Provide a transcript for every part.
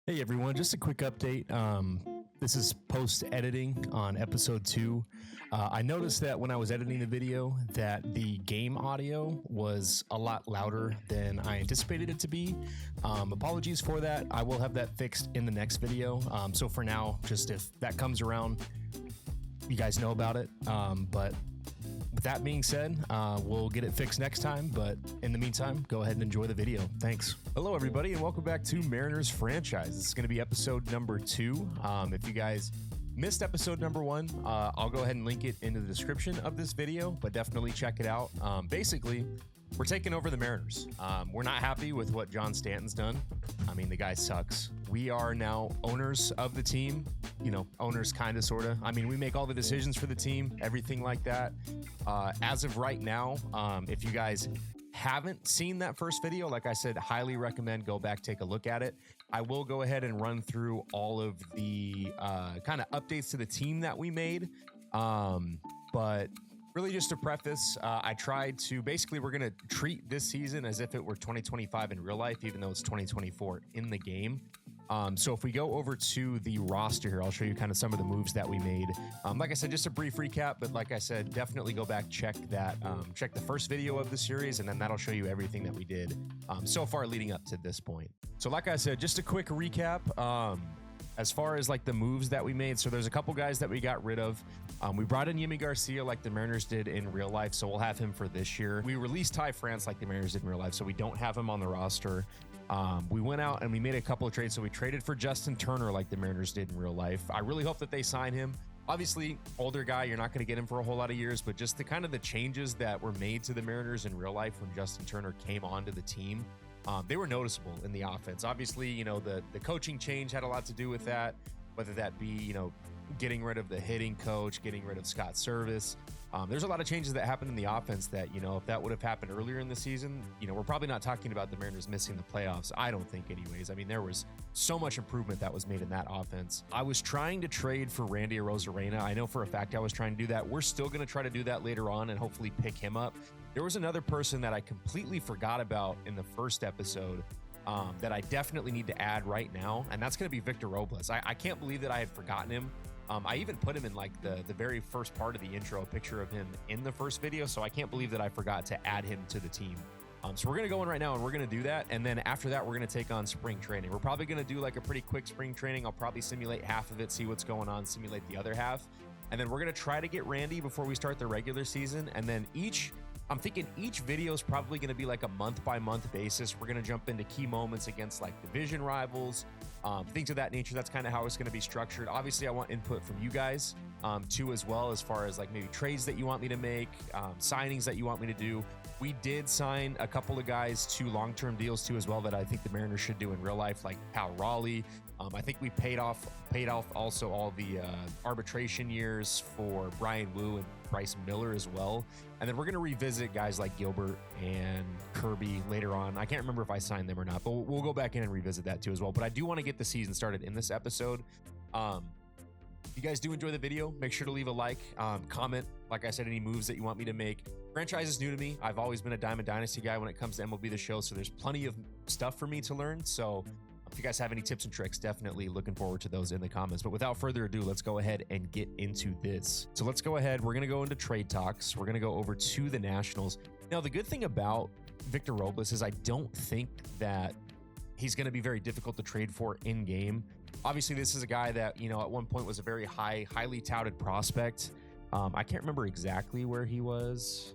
Hey everyone, just a quick update. This is post editing on episode 2. I noticed that when I was editing the video that the game audio was a lot louder than I anticipated it to be. Apologies for that. I will have that fixed in the next video. So for now, just if that comes around, you guys know about it. But with that being said, we'll get it fixed next time. But in the meantime, go ahead and enjoy the video. Thanks. Hello, everybody, and welcome back to Mariners Franchise. This is going to be episode number 2. If you guys missed episode number 1, I'll go ahead and link it into the description of this video, but definitely check it out. Basically, we're taking over the Mariners. We're not happy with what John Stanton's done. I mean, the guy sucks. We are now owners of the team. You know, owners kind of, sort of. I mean, we make all the decisions for the team, everything like that. As of right now, if you guys haven't seen that first video, like I said, highly recommend go back, take a look at it. I will go ahead and run through all of the kind of updates to the team that we made. But really, just to preface, I tried to basically, we're going to treat this season as if it were 2025 in real life, even though it's 2024 in the game. So if we go over to the roster here, I'll show you kind of some of the moves that we made. Like I said, just a brief recap, but like I said, definitely go back, check that, check the first video of the series, and then that'll show you everything that we did so far leading up to this point. So like I said, just a quick recap. As far as like the moves that we made, so there's a couple guys that we got rid of. We brought in Yimi Garcia like the Mariners did in real life, so we'll have him for this year. We released Ty France like the Mariners did in real life, so we don't have him on the roster. We went out and we made a couple of trades, so we traded for Justin Turner like the Mariners did in real life. I really hope that they sign him. Obviously, older guy, you're not going to get him for a whole lot of years, but just the kind of the changes that were made to the Mariners in real life when Justin Turner came onto the team, they were noticeable in the offense. Obviously, you know, the coaching change had a lot to do with that, whether that be, you know, getting rid of the hitting coach, getting rid of Scott Service. There's a lot of changes that happened in the offense that, you know, if that would have happened earlier in the season, you know, we're probably not talking about the Mariners missing the playoffs. I don't think anyways. I mean, there was so much improvement that was made in that offense. I was trying to trade for Randy Arozarena. I know for a fact I was trying to do that. We're still going to try to do that later on and hopefully pick him up. There was another person that I completely forgot about in the first episode that I definitely need to add right now, and that's going to be Victor Robles. I can't believe that I had forgotten him. I even put him in like the very first part of the intro, a picture of him in the first video, so I can't believe that I forgot to add him to the team. So we're going to go in right now and we're going to do that, and then after that we're going to take on spring training. We're probably going to do like a pretty quick spring training. I'll probably simulate half of it, see what's going on, simulate the other half, and then we're going to try to get Randy before we start the regular season, and then I'm thinking each video is probably going to be like a month-by-month basis. We're going to jump into key moments against like division rivals, things of that nature. That's kind of how it's going to be structured. Obviously, I want input from you guys too as well, as far as like maybe trades that you want me to make, signings that you want me to do. We did sign a couple of guys to long-term deals too as well that I think the Mariners should do in real life, like Cal Raleigh. I think we paid off also all the arbitration years for Brian Wu and Bryce Miller as well. And then we're going to revisit guys like Gilbert and Kirby later on. I can't remember if I signed them or not, but we'll go back in and revisit that too as well. But I do want to get the season started in this episode. If you guys do enjoy the video, make sure to leave a like, comment, like I said, any moves that you want me to make. Franchise is new to me. I've always been a Diamond Dynasty guy when it comes to MLB The Show, so there's plenty of stuff for me to learn. So if you guys have any tips and tricks, definitely looking forward to those in the comments. But without further ado, let's go ahead and get into this. So let's go ahead. We're going to go into trade talks. We're going to go over to the Nationals. Now, the good thing about Victor Robles is I don't think that he's going to be very difficult to trade for in game. Obviously, this is a guy that, you know, at one point was a very highly touted prospect. I can't remember exactly where he was.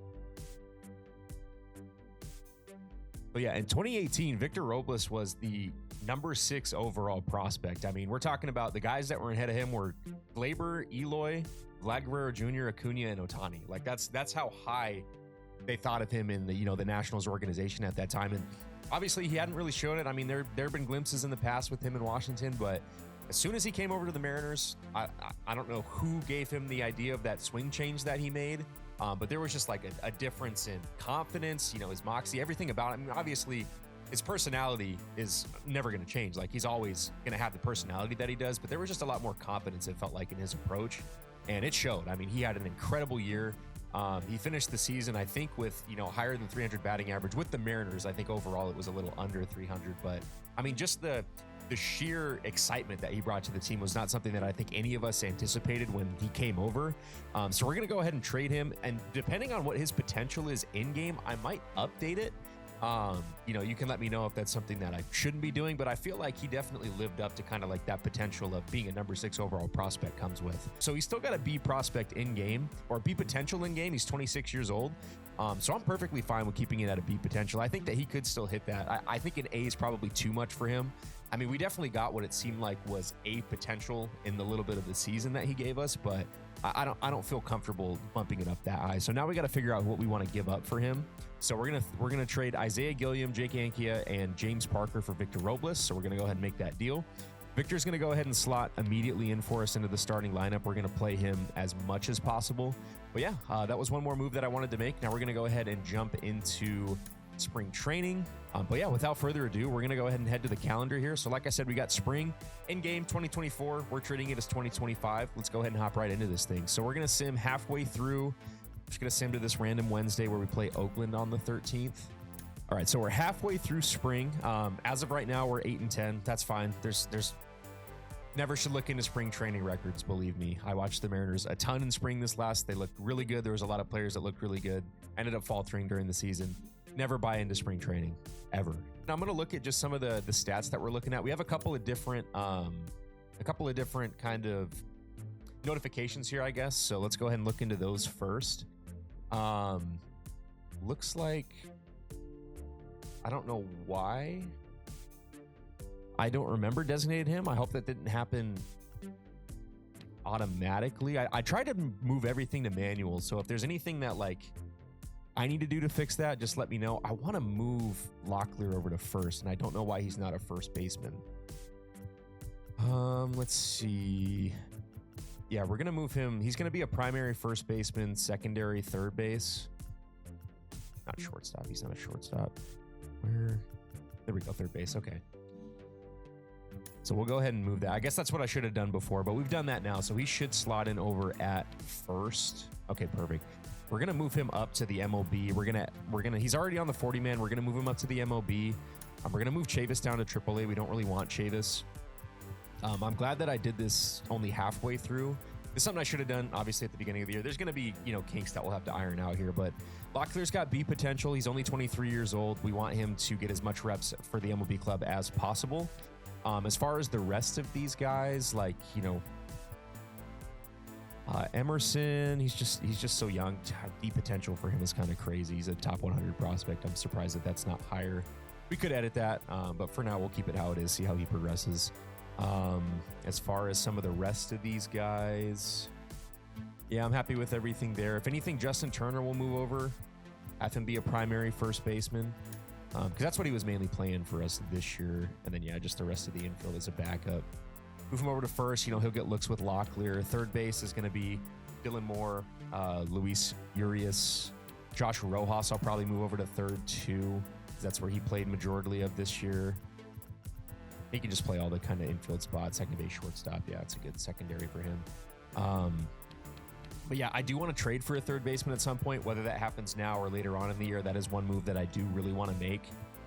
But yeah, in 2018, Victor Robles was the number 6 overall prospect. I mean, we're talking about the guys that were ahead of him were Glaber, Eloy, Vlad Guerrero Jr., Acuna, and Ohtani. Like that's how high they thought of him in the, you know, the Nationals organization at that time. And obviously he hadn't really shown it. I mean, there have been glimpses in the past with him in Washington, but as soon as he came over to the Mariners, I don't know who gave him the idea of that swing change that he made. But there was just like a difference in confidence, you know, his moxie, everything about him. I mean, obviously his personality is never going to change. Like, he's always going to have the personality that he does, but there was just a lot more confidence, it felt like, in his approach, and it showed. I mean, he had an incredible year. He finished the season, I think, with, you know, higher than 300 batting average with the Mariners. I think overall it was a little under 300, but I mean, just the the sheer excitement that he brought to the team was not something that I think any of us anticipated when he came over. So we're going to go ahead and trade him. And depending on what his potential is in game, I might update it. You know, you can let me know if that's something that I shouldn't be doing, but I feel like he definitely lived up to kind of like that potential of being a number 6 overall prospect comes with. So he's still got a B prospect in game, or B potential in game. He's 26 years old. So I'm perfectly fine with keeping it at a B potential. I think that he could still hit that. I think an A is probably too much for him. I mean, we definitely got what it seemed like was A potential in the little bit of the season that he gave us, but I don't feel comfortable bumping it up that high. So now we got to figure out what we want to give up for him. So we're gonna trade Isaiah Gilliam, Jake Ankia, and James Parker for Victor Robles. So we're gonna go ahead and make that deal. Victor's gonna go ahead and slot immediately in for us into the starting lineup. We're gonna play him as much as possible. But yeah, that was one more move that I wanted to make. Now we're gonna go ahead and jump into spring training. But yeah, without further ado, we're gonna go ahead and head to the calendar here. So like I said, we got spring in game 2024. We're treating it as 2025. Let's go ahead and hop right into this thing. So we're gonna sim halfway through. Just gonna sim to this random Wednesday where we play Oakland on the 13th. All right, so we're halfway through spring. As of right now, we're 8-10. That's fine. There's never should look into spring training records. Believe me, I watched the Mariners a ton in spring this last. They looked really good. There was a lot of players that looked really good. Ended up faltering during the season. Never buy into spring training ever. Now I'm gonna look at just some of the stats that we're looking at. We have a couple of different kind of notifications here, I guess. So let's go ahead and look into those first. Looks like, I don't know why I don't remember designated him. I hope that didn't happen automatically. I tried to move everything to manual. So if there's anything that like I need to do to fix that, just let me know. I want to move Locklear over to first, and I don't know why he's not a first baseman. Let's see. Yeah, we're going to move him. He's going to be a primary first baseman, secondary third base. Not shortstop. He's not a shortstop. Where? There we go. Third base. Okay. So we'll go ahead and move that. I guess that's what I should have done before, but we've done that now. So he should slot in over at first. Okay, perfect. We're going to move him up to the MLB. We're going to, he's already on the 40 man. We're going to move him up to the MLB. We're going to move Chavis down to AAA. We don't really want Chavis. I'm glad that I did this only halfway through. It's something I should have done, obviously, at the beginning of the year. There's going to be, kinks that we'll have to iron out here, but Locklear's got B potential. He's only 23 years old. We want him to get as much reps for the MLB club as possible. As far as the rest of these guys, like, Emerson, he's just so young. D potential for him is kind of crazy. He's a top 100 prospect. I'm surprised that that's not higher. We could edit that, but for now we'll keep it how it is, see how he progresses. As far as some of the rest of these guys, yeah, I'm happy with everything there. If anything, Justin Turner will move over, have him be a primary first baseman, because that's what he was mainly playing for us this year. And then, yeah, just the rest of the infield as a backup. Move him over to first. He'll get looks with Locklear. Third base is going to be Dylan Moore, Luis Urias, Josh Rojas. I'll probably move over to third too. That's where he played majority of this year. He can just play all the kind of infield spots. Second base, shortstop. Yeah, it's a good secondary for him. But yeah, I do want to trade for a third baseman at some point, whether that happens now or later on in the year. That is one move that I do really want to make.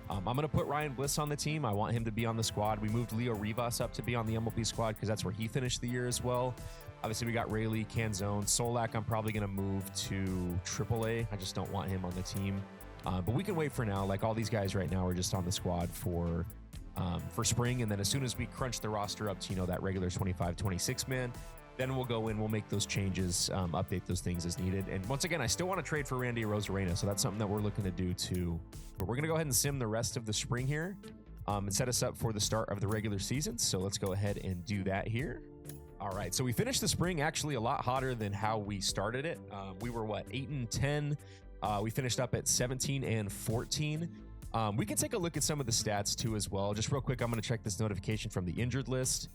I'm going to put Ryan Bliss on the team. I want him to be on the squad. We moved Leo Rivas up to be on the MLB squad because that's where he finished the year as well. Obviously, we got Rayleigh, Canzone, Solak. I'm probably going to move to AAA. I just don't want him on the team. But we can wait for now. Like, all these guys right now are just on the squad for spring. And then as soon as we crunch the roster up to, that regular 25, 26 man, then we'll go in, we'll make those changes, update those things as needed. And once again, I still want to trade for Randy Arozarena, so that's something that we're looking to do too. But we're going to go ahead and sim the rest of the spring here and set us up for the start of the regular season. So let's go ahead and do that here. All right, so we finished the spring actually a lot hotter than how we started it. We were, 8-10? We finished up at 17-14. We can take a look at some of the stats too as well. Just real quick, I'm going to check this notification from the injured list.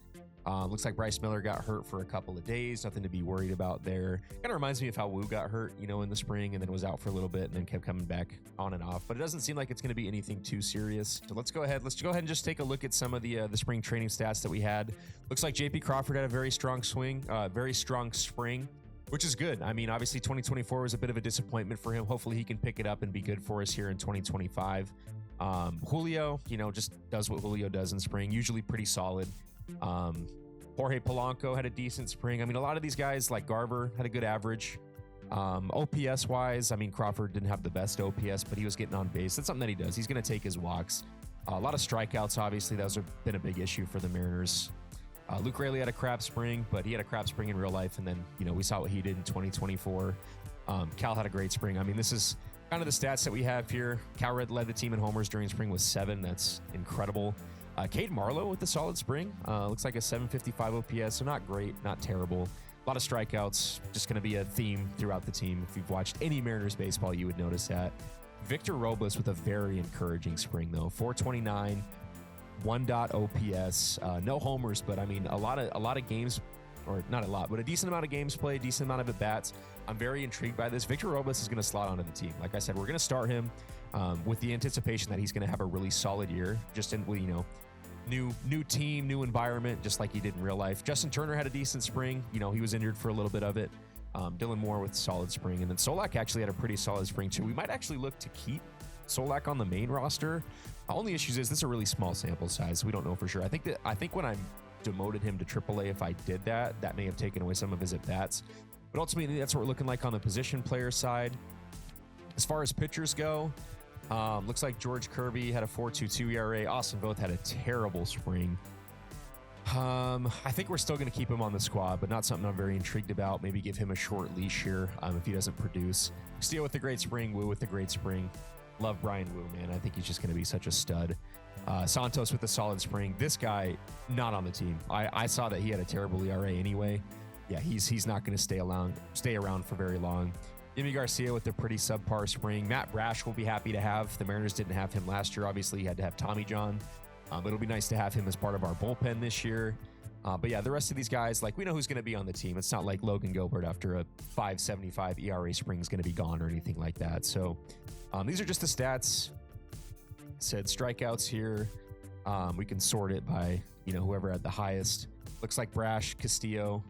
Looks like Bryce Miller got hurt for a couple of days. Nothing to be worried about there. Kind of reminds me of how Wu got hurt, in the spring and then was out for a little bit and then kept coming back on and off. But it doesn't seem like it's going to be anything too serious. So let's go ahead and just take a look at some of the spring training stats that we had. Looks like JP Crawford had a very strong spring, which is good. I mean, obviously 2024 was a bit of a disappointment for him. Hopefully he can pick it up and be good for us here in 2025. Julio, just does what Julio does in spring, usually pretty solid. Jorge Polanco had a decent spring. I mean, a lot of these guys like Garver had a good average. OPS wise, I mean, Crawford didn't have the best OPS, but he was getting on base. That's something that he does. He's going to take his walks. A lot of strikeouts, obviously. Those have been a big issue for the Mariners. Luke Raley had a crap spring, but he had a crap spring in real life. And then, we saw what he did in 2024. Cal had a great spring. I mean, this is kind of the stats that we have here. Cal led the team in homers during spring with 7. That's incredible. Cade Marlowe with the solid spring. Looks like a 755 OPS, so not great, not terrible. A lot of strikeouts, just going to be a theme throughout the team. If you've watched any Mariners baseball, you would notice that. Victor Robles with a very encouraging spring, though. 429, 1. OPS, no homers, but I mean, a lot of games, or not a lot, but a decent amount of games played, decent amount of at-bats. I'm very intrigued by this. Victor Robles is going to slot onto the team. Like I said, we're going to start him with the anticipation that he's going to have a really solid year, just in, new team, new environment, just like he did in real life. Justin Turner had a decent spring. He was injured for a little bit of it. Dylan Moore with solid spring. And then Solak actually had a pretty solid spring too. We might actually look to keep Solak on the main roster. Only issues is this is a really small sample size. So we don't know for sure. I think when I demoted him to AAA, if I did that may have taken away some of his at-bats. But ultimately, that's what we're looking like on the position player side. As far as pitchers go, looks like George Kirby had a 4.22 ERA. Austin Voth had a terrible spring. I think we're still going to keep him on the squad, but not something I'm very intrigued about. Maybe give him a short leash here if he doesn't produce. Steele with the great spring. Wu with the great spring. Love Brian Wu, man. I think he's just going to be such a stud. Santos with a solid spring. This guy, not on the team. I saw that he had a terrible ERA anyway. Yeah, he's not going to stay around for very long. Yimi Garcia with a pretty subpar spring. Matt Brash will be happy to have. The Mariners didn't have him last year. Obviously, he had to have Tommy John. It'll be nice to have him as part of our bullpen this year. But yeah, the rest of these guys, we know who's going to be on the team. It's not like Logan Gilbert after a 5.75 ERA spring is going to be gone or anything like that. So these are just the stats. Said strikeouts here. We can sort it by, whoever had the highest. Looks like Brash, Castillo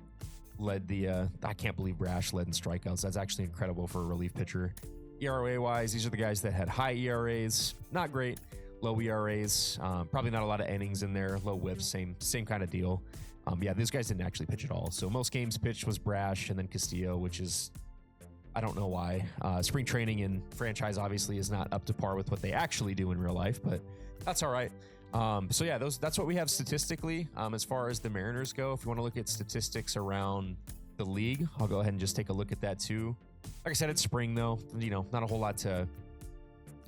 led the, I can't believe Brash led in strikeouts. That's actually incredible for a relief pitcher. ERA wise, these are the guys that had high ERAs. Not great. Low ERAs, probably not a lot of innings in there. Low whips, same kind of deal. Yeah, these guys didn't actually pitch at all. So most games pitched was Brash and then Castillo, which is, I don't know why. Spring training in franchise obviously is not up to par with what they actually do in real life, but that's all right. So yeah, that's what we have statistically. As far as the Mariners go, if you want to look at statistics around the league, I'll go ahead and just take a look at that too. Like I said, it's spring though. Not a whole lot to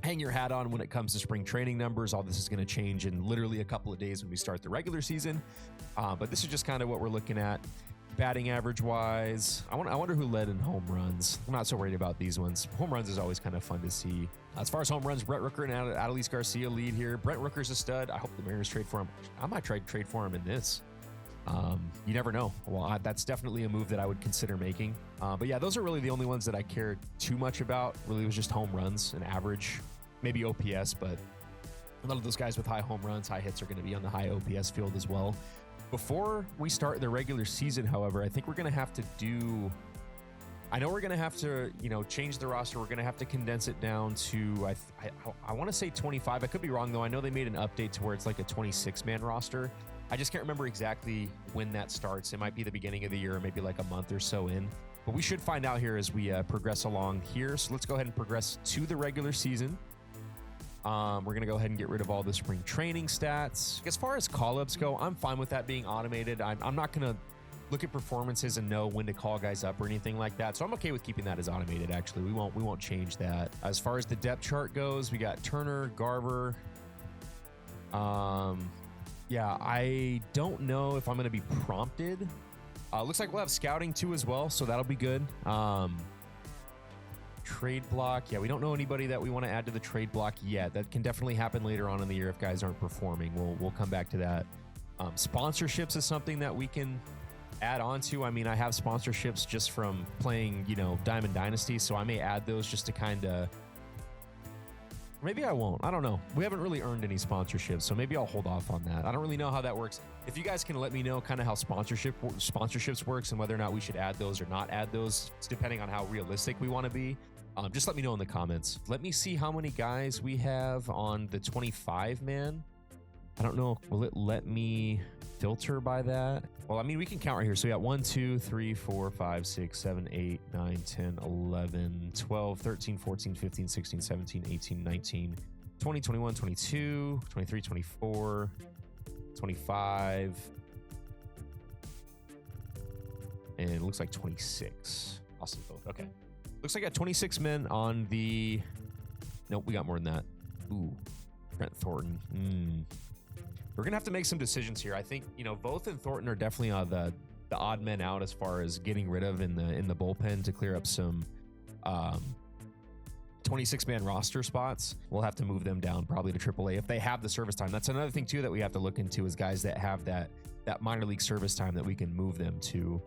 hang your hat on when it comes to spring training numbers. All this is going to change in literally a couple of days when we start the regular season. But this is just kind of what we're looking at. Batting average wise, I wonder who led in home runs. I'm not so worried about these ones. Home runs is always kind of fun to see. As far as home runs, Brett Rooker and Adolis Garcia lead here. Brett Rooker's a stud. I hope the Mariners trade for him. I might try to trade for him in this. You never know. Well, that's definitely a move that I would consider making. But yeah, those are really the only ones that I cared too much about. Really, it was just home runs and average, maybe OPS, but a lot of those guys with high home runs, high hits are going to be on the high OPS field as well. Before we start the regular season, however, I think we're going to have to change the roster. We're going to have to condense it down to, I want to say 25. I could be wrong though. I know they made an update to where it's like a 26-man roster. I just can't remember exactly when that starts. It might be the beginning of the year, or maybe like a month or so in. But we should find out here as we progress along here. So let's go ahead and progress to the regular season. We're going to go ahead and get rid of all the spring training stats. As far as call-ups go, I'm fine with that being automated. I'm not going to look at performances and know when to call guys up or anything like that. So I'm okay with keeping that as automated, actually. We won't change that. As far as the depth chart goes, we got Turner, Garver. Yeah, I don't know if I'm going to be prompted. Looks like we'll have scouting too as well, so that'll be good. Trade block. Yeah, we don't know anybody that we want to add to the trade block yet. That can definitely happen later on in the year if guys aren't performing. We'll come back to that. Sponsorships is something that we can add on to. I mean, I have sponsorships just from playing, Diamond Dynasty, so I may add those just to kind of... Maybe I won't. I don't know. We haven't really earned any sponsorships, so maybe I'll hold off on that. I don't really know how that works. If you guys can let me know kind of how sponsorships works and whether or not we should add those or not add those, it's depending on how realistic we want to be. Just let me know in the comments. Let me see how many guys we have on the 25 man. I don't know. Will it let me filter by that? Well, I mean, we can count right here. So we got 1, 2, 3, 4, 5, 6, 7, 8, 9, 10, 11, 12, 13, 14, 15, 16, 17, 18, 19, 20, 21, 22, 23, 24, 25. And it looks like 26. Awesome both. Okay. Looks like I got 26 men on the... Nope, we got more than that. Ooh, Trent Thornton. We're going to have to make some decisions here. I think, you know, Voth and Thornton are definitely the odd men out as far as getting rid of in the bullpen to clear up some 26-man roster spots. We'll have to move them down probably to AAA if they have the service time. That's another thing, too, that we have to look into is guys that have that minor league service time that we can move them to.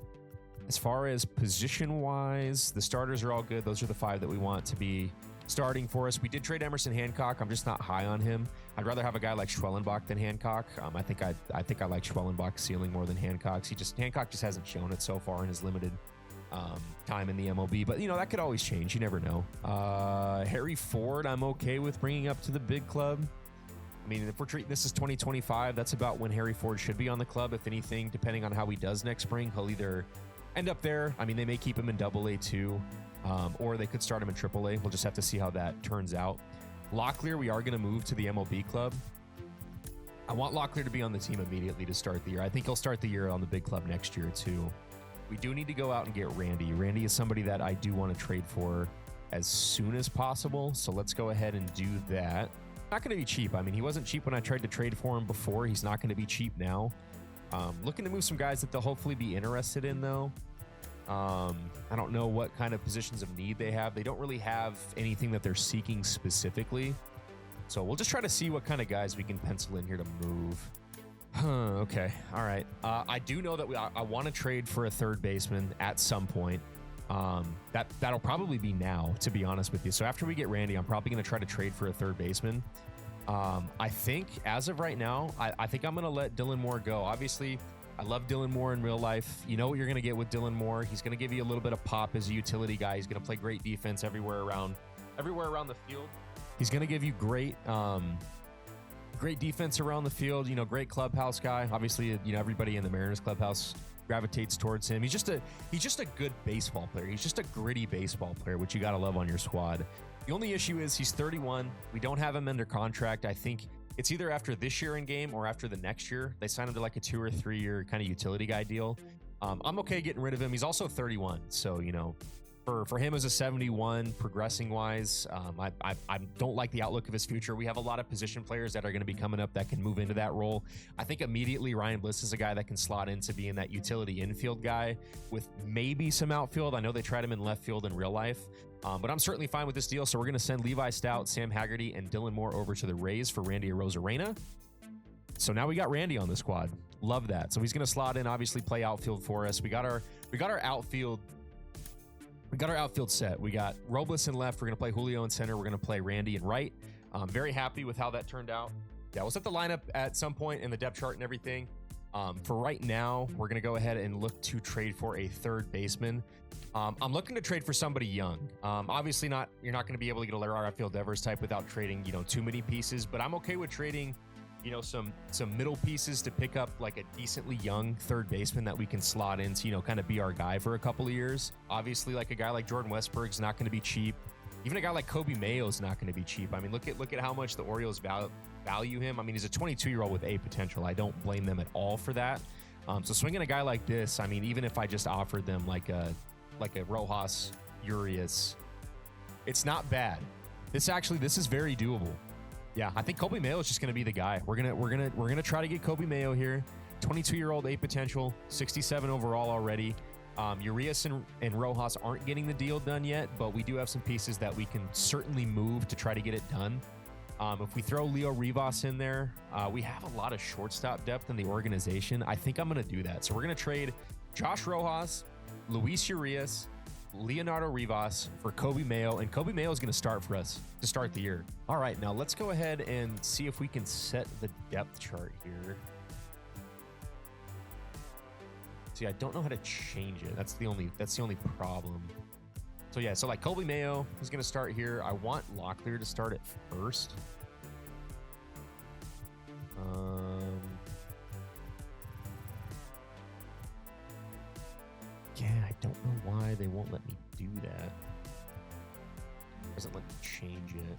As far as position-wise, the starters are all good. Those are the 5 that we want to be starting for us. We did trade Emerson Hancock. I'm just not high on him. I'd rather have a guy like Schwellenbach than Hancock. I think I like Schwellenbach's ceiling more than Hancock's. Hancock just hasn't shown it so far in his limited time in the MLB. But, you know, that could always change. You never know. Harry Ford, I'm okay with bringing up to the big club. I mean, if we're treating this as 2025, that's about when Harry Ford should be on the club. If anything, depending on how he does next spring, he'll either end up there. I mean, they may keep him in AA too, or they could start him in AAA. We'll just have to see how that turns out. Locklear, we are going to move to the MLB club. I want Locklear to be on the team immediately to start the year. I think he'll start the year on the big club next year too. We do need to go out and get Randy. Randy is somebody that I do want to trade for as soon as possible. So let's go ahead and do that. Not going to be cheap. I mean, he wasn't cheap when I tried to trade for him before. He's not going to be cheap now. Looking to move some guys that they'll hopefully be interested in, though. I don't know what kind of positions of need they have. They don't really have anything that they're seeking specifically. So we'll just try to see what kind of guys we can pencil in here to move. Okay. All right. I do know that I want to trade for a third baseman at some point. That'll probably be now, to be honest with you. So after we get Randy, I'm probably going to try to trade for a third baseman. I think as of right now, I think I'm going to let Dylan Moore go. Obviously, I love Dylan Moore in real life. You know what you're going to get with Dylan Moore. He's going to give you a little bit of pop as a utility guy. He's going to play great defense everywhere around the field. He's going to give you great defense around the field. You know, great clubhouse guy. Obviously, you know, everybody in the Mariners clubhouse gravitates towards him. He's just a good baseball player. He's just a gritty baseball player, which you got to love on your squad. The only issue is he's 31. We don't have him under contract. I think it's either after this year in game or after the next year. They signed him to like a 2 or 3 year kind of utility guy deal. I'm okay getting rid of him. He's also 31. So, you know, for him as a 71 progressing wise, I don't like the outlook of his future. We have a lot of position players that are going to be coming up that can move into that role. I think immediately Ryan Bliss is a guy that can slot into being that utility infield guy with maybe some outfield. I know they tried him in left field in real life, but I'm certainly fine with this deal. So we're going to send Levi Stout, Sam Haggerty, and Dylan Moore over to the Rays for Randy Arozarena. So now we got Randy on the squad. Love that. So he's going to slot in, obviously play outfield for us. We got our outfield. We got our outfield set. We got Robles in left. We're going to play Julio in center. We're going to play Randy in right. I'm very happy with how that turned out. Yeah, we'll set the lineup at some point in the depth chart and everything. For right now, we're going to go ahead and look to trade for a third baseman. I'm looking to trade for somebody young. Obviously, you're not going to be able to get a Larry Outfield Devers type without trading, you know, too many pieces. But I'm okay with trading, you know, some middle pieces to pick up like a decently young third baseman that we can slot into, you know, kind of be our guy for a couple of years. Obviously, like a guy like Jordan Westberg's not going to be cheap. Even a guy like Kobe Mayo is not going to be cheap. I mean, look at how much the Orioles value him. I mean, he's a 22-year-old with A potential. I don't blame them at all for that. So swinging a guy like this, I mean, even if I just offered them like a Rojas, Urias, it's not bad. This is very doable. Yeah, I think Kobe Mayo is just going to be the guy. We're gonna try to get Kobe Mayo here. 22-year-old A potential, 67 overall already. Urias and Rojas aren't getting the deal done yet, but we do have some pieces that we can certainly move to try to get it done. If we throw Leo Rivas in there, we have a lot of shortstop depth in the organization. I think I'm going to do that. So we're going to trade Josh Rojas, Luis Urias, Leonardo Rivas for Kobe Mayo, and Kobe Mayo is going to start for us to start the year. All right, now let's go ahead and see if we can set the depth chart here. See, I don't know how to change it. That's the only problem. So yeah, so like Colby Mayo is going to start here. I want Locklear to start at first. Yeah, I don't know why they won't let me do that. It doesn't let me change it.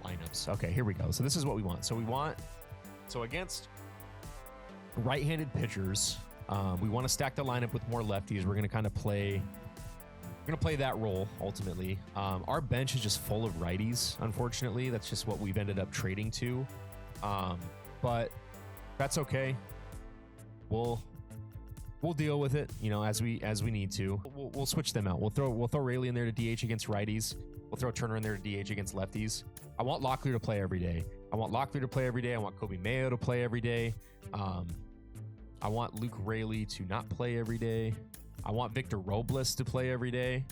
Lineups. Okay, here we go. So this is what we want. So against right-handed pitchers, we want to stack the lineup with more lefties. We're going to kind of play. We're going to play that role ultimately. Our bench is just full of righties. Unfortunately, that's just what we've ended up trading to. But that's okay. We'll deal with it, you know, as we need to. We'll switch them out. We'll throw Rayleigh in there to DH against righties. We'll throw Turner in there to DH against lefties. I want Locklear to play every day. I want Colby Mayo to play every day. I want Luke Rayleigh to not play every day. I want Victor Robles to play every day.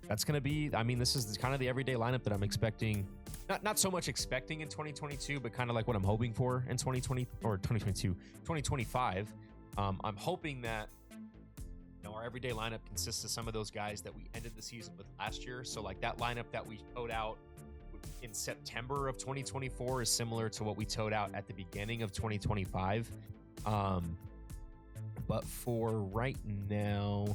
That's going to be, I mean, this is kind of the everyday lineup that I'm expecting. Not so much expecting in 2022, but kind of like what I'm hoping for in 2025. I'm hoping that, you know, our everyday lineup consists of some of those guys that we ended the season with last year. So like that lineup that we towed out in September of 2024 is similar to what we towed out at the beginning of 2025. But for right now,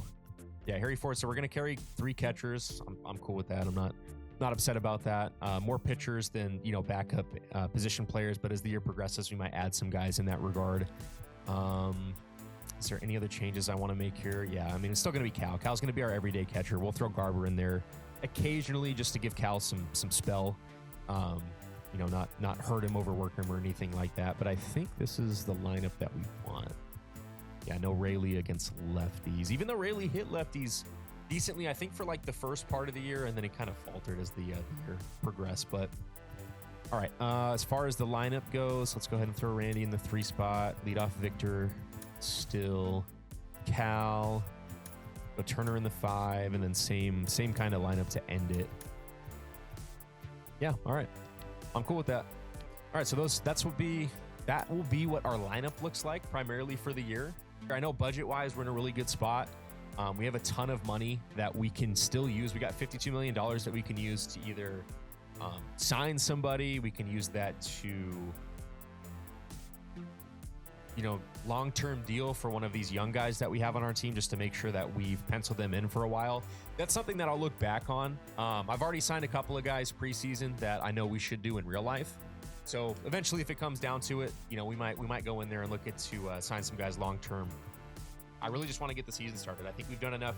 yeah, Harry Ford. So we're going to carry 3 catchers. I'm cool with that. I'm not upset about that. More pitchers than, you know, backup position players. But as the year progresses, we might add some guys in that regard. Is there any other changes I want to make here? Yeah, I mean, it's still going to be Cal. Cal's going to be our everyday catcher. We'll throw Garber in there occasionally just to give Cal some spell. You know, not hurt him, overwork him, or anything like that. But I think this is the lineup that we want. Yeah, no Rayleigh against lefties. Even though Rayleigh hit lefties decently, I think, for like the first part of the year, and then it kind of faltered as the year progressed. But all right, as far as the lineup goes, let's go ahead and throw Randy in the 3 spot. Lead off Victor, still Cal, go Turner in the 5, and then same kind of lineup to end it. Yeah, all right, I'm cool with that. All right, so that will be what our lineup looks like primarily for the year. I know budget-wise, we're in a really good spot. We have a ton of money that we can still use. We got $52 million that we can use to either sign somebody. We can use that to, you know, long-term deal for one of these young guys that we have on our team, just to make sure that we've penciled them in for a while. That's something that I'll look back on. I've already signed a couple of guys preseason that I know we should do in real life. So eventually, if it comes down to it, you know, we might go in there and look at to sign some guys long-term. I really just want to get the season started. I think we've done enough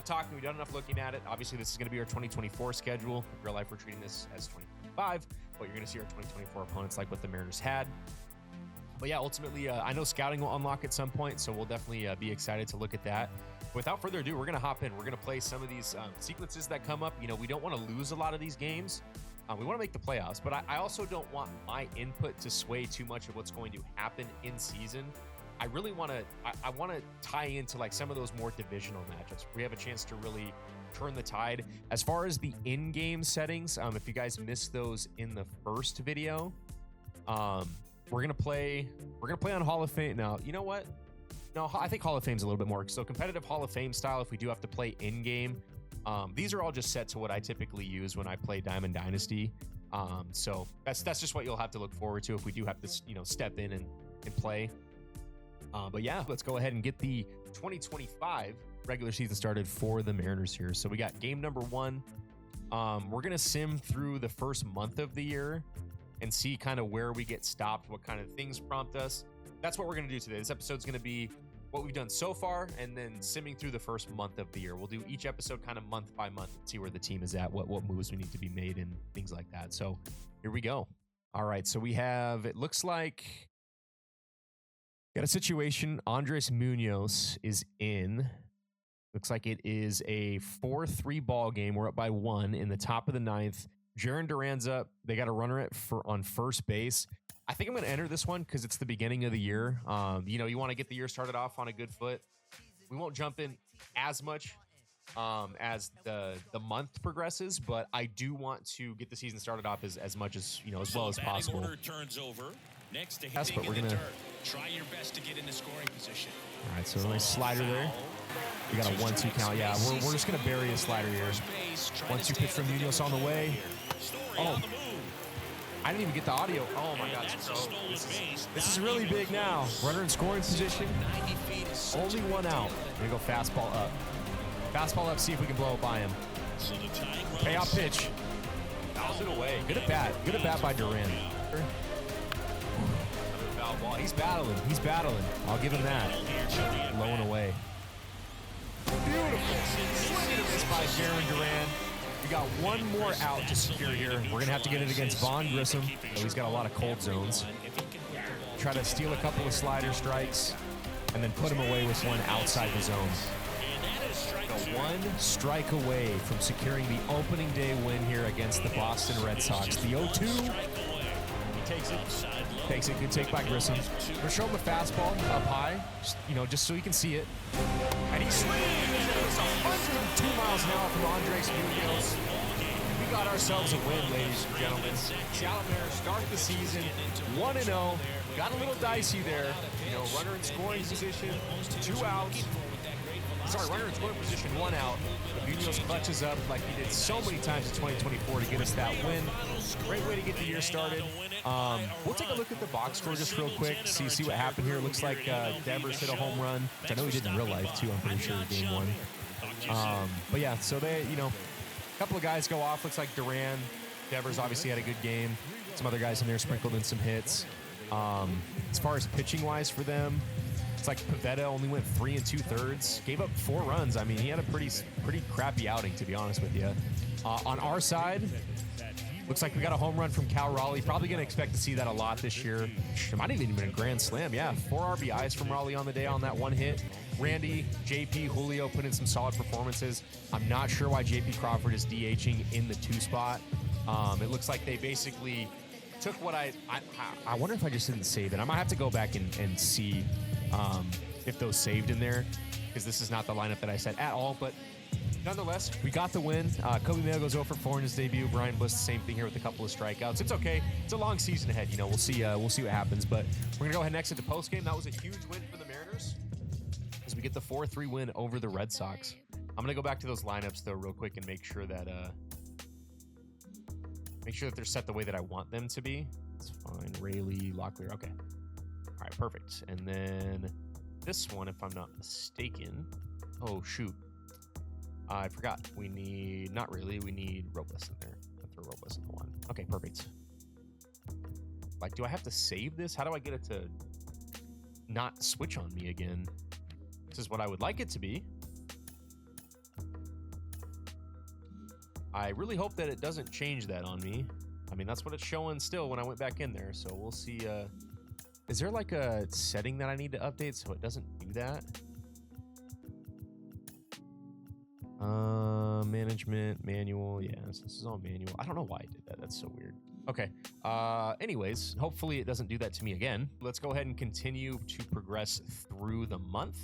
talking. We've done enough looking at it. Obviously, this is going to be our 2024 schedule. In real life, we're treating this as 2025, but you're going to see our 2024 opponents like what the Mariners had. But yeah, ultimately, I know scouting will unlock at some point, so we'll definitely be excited to look at that. Without further ado, we're going to hop in. We're going to play some of these sequences that come up. You know, we don't want to lose a lot of these games. We want to make the playoffs, but I also don't want my input to sway too much of what's going to happen in season. I really want to, I want to tie into like some of those more divisional matchups. We have a chance to really turn the tide. As far as the in-game settings, if you guys missed those in the first video, we're gonna play on Hall of Fame. Now, you know what? No, I think Hall of Fame's a little bit more so competitive Hall of Fame style. If we do have to play in-game, these are all just set to what I typically use when I play Diamond Dynasty. So that's just what you'll have to look forward to if we do have to, you know, step in and play. But yeah, let's go ahead and get the 2025 regular season started for the Mariners here. So we got game number 1. We're going to sim through the first month of the year and see kind of where we get stopped, what kind of things prompt us. That's what we're going to do today. This episode's going to be what we've done so far and then simming through the first month of the year. We'll do each episode kind of month by month and see where the team is at, what moves we need to be made and things like that. So here we go. All right, so we have, it looks like, got a situation. Andres Munoz is in. Looks like it is a 4-3 ball game. We're up by 1 in the top of the 9th. Jaron Duran's up. They got a runner on first base. I think I'm going to enter this one because it's the beginning of the year. You know, you want to get the year started off on a good foot. We won't jump in as much as the month progresses, but I do want to get the season started off as much as, you know, as well as possible. Turns over. Next to yes, but we're Try your best to get in the scoring position. All right, so a nice slider there. We got a 1-2 count. Yeah, we're just going to bury a slider here. 1-2 pitch from Munoz on the way. Oh, I didn't even get the audio. Oh, my God. This is really big now. Runner in scoring position. Only one out. There you go, fastball up. Fastball up, see if we can blow it by him. Payoff pitch. Fouls it away. Good at bat. Good at bat by Duran. Ball. He's battling. He's battling. I'll give him that. Low and away. Beautiful. Swing and a miss by Jaron Duran. We got one more out to secure here. We're going to have to get it against Vaughn Grissom. Oh, he's got a lot of cold zones. Try to steal a couple of slider strikes and then put him away with one outside the zone. So one strike away from securing the opening day win here against the Boston Red Sox. The 0-2. Takes it. Good take by Grissom. We're showing him a fastball up high, just so you can see it. And he swings. It's 102 miles an hour from Andres Munoz. We got ourselves a win, ladies and gentlemen. Seattle Mariners start the season 1-0. Got a little dicey there. Runner in scoring position, 2 outs. Runner in scoring position, 1 out. But Munoz clutches up like he did so many times in 2024 to get us that win. Great way to get the year started. We'll take a look at the box score just real quick, see what happened here. It looks like Devers hit a home run, which I know he did in real life too, I'm pretty sure, game 1. But yeah, so they, a couple of guys go off. Looks like Duran, Devers obviously had a good game. Some other guys in there sprinkled in some hits. As far as pitching wise for them, it's like Pivetta only went 3 2/3, gave up 4 runs. I mean, he had a pretty crappy outing, to be honest with you. On our side, looks like we got a home run from Cal Raleigh. Probably going to expect to see that a lot this year. It might have even been a grand slam. Yeah, 4 RBIs from Raleigh on the day on that one hit. Randy, JP, Julio put in some solid performances. I'm not sure why JP Crawford is DHing in the 2 spot. It looks like they basically took what I wonder if I just didn't save it. I might have to go back and see if those saved in there, because this is not the lineup that I said at all. But nonetheless, we got the win. Kobe Mayo goes 0-for-4 in his debut. Brian Bliss, the same thing here with a couple of strikeouts. It's okay. It's a long season ahead. We'll see what happens. But we're gonna go ahead next into post game. That was a huge win for the Mariners as we get the 4-3 win over the Red Sox. I'm gonna go back to those lineups though real quick and make sure that they're set the way that I want them to be. It's fine. Rayleigh, Locklear. Okay. All right, perfect. And then this one, if I'm not mistaken. Oh shoot. I forgot. We need Robles in there. I'll throw Robles in the one. Okay, perfect. Like, do I have to save this? How do I get it to not switch on me again? This is what I would like it to be. I really hope that it doesn't change that on me. I mean, that's what it's showing still when I went back in there. So we'll see. Is there like a setting that I need to update so it doesn't do that? Management, manual. Yeah, this is all manual. I don't know why I did that. That's so weird. Okay. Anyways, hopefully it doesn't do that to me again. Let's go ahead and continue to progress through the month.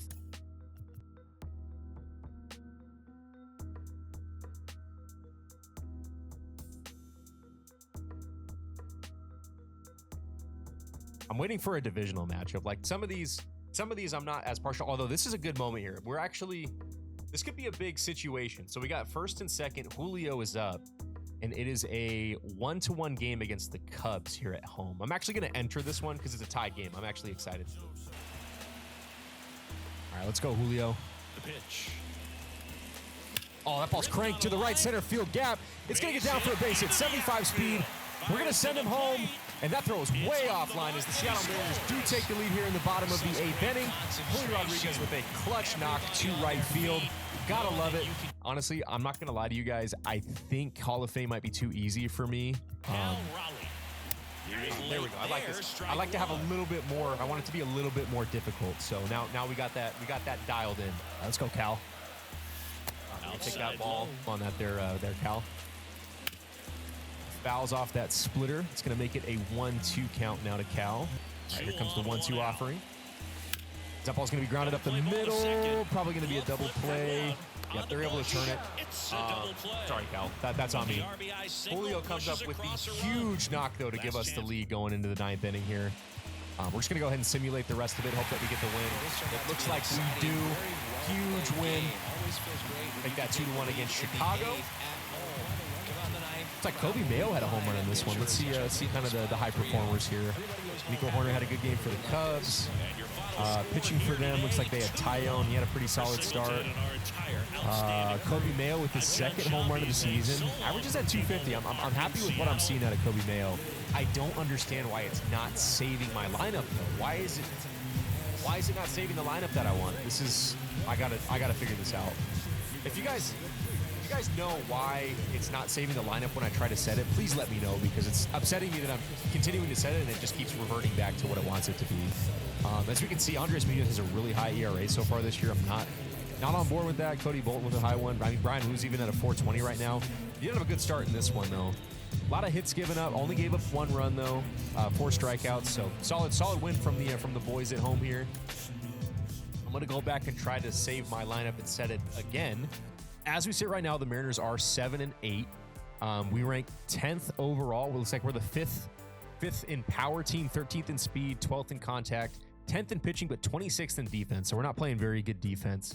I'm waiting for a divisional matchup. Like some of these I'm not as partial, although this is a good moment here. This could be a big situation. So we got first and second. Julio is up, and it is a 1-1 game against the Cubs here at home. I'm actually going to enter this one because it's a tie game. I'm actually excited. All right, let's go, Julio. The pitch. Oh, that ball's cranked to the right center field gap. It's going to get down for a base hit, 75 speed. We're going to send him home, and that throw is way offline as the Seattle Mariners do take the lead here in the bottom of the 8th inning. Julio Rodriguez with a clutch knock to right field. Gotta love it. Honestly, I'm not going to lie to you guys. I think Hall of Fame might be too easy for me. There we go. I like this. I like to have a little bit more. I want it to be a little bit more difficult. So now we got that dialed in. Let's go, Cal. Take that ball on that there, Cal. Fouls off that splitter. It's going to make it a 1-2 count now to Cal. All right, here comes the 1-2 offering. That ball's going to be grounded up the middle. Probably going to be a double play. Yep, they're able to turn it. Sorry, Cal. That's on me. Julio comes up with the huge knock, though, to give us the lead going into the 9th inning here. We're just going to go ahead and simulate the rest of it. Hope that we get the win. It looks like we do. Huge win. Make that 2-1 against Chicago. It's like Kobe Mayo had a home run in this one. Let's see kind of the high performers here. Nico Horner had a good game for the Cubs. Pitching for them, looks like they had Tyone. He had a pretty solid start. Kobe Mayo with his second home run of the season. Averages at 250. I'm happy with what I'm seeing out of Kobe Mayo. I don't understand why it's not saving my lineup though. Why is it not saving the lineup that I want? I gotta figure this out. If you guys know why it's not saving the lineup when I try to set it, please let me know, because it's upsetting me that I'm continuing to set it and it just keeps reverting back to what it wants it to be. As we can see, Andres Munoz has a really high ERA so far this year. I'm not on board with that. Cody Bolton with a high one. I mean, Brian Wu's even at a 420 right now. He didn't have a good start in this one, though. A lot of hits given up. Only gave up 1 run, though. 4 strikeouts. So solid win from the boys at home here. I'm going to go back and try to save my lineup and set it again. As we sit right now, the Mariners are 7-8. We rank 10th overall. It looks like we're the fifth in power team, 13th in speed, 12th in contact, 10th in pitching, but 26th in defense. So we're not playing very good defense.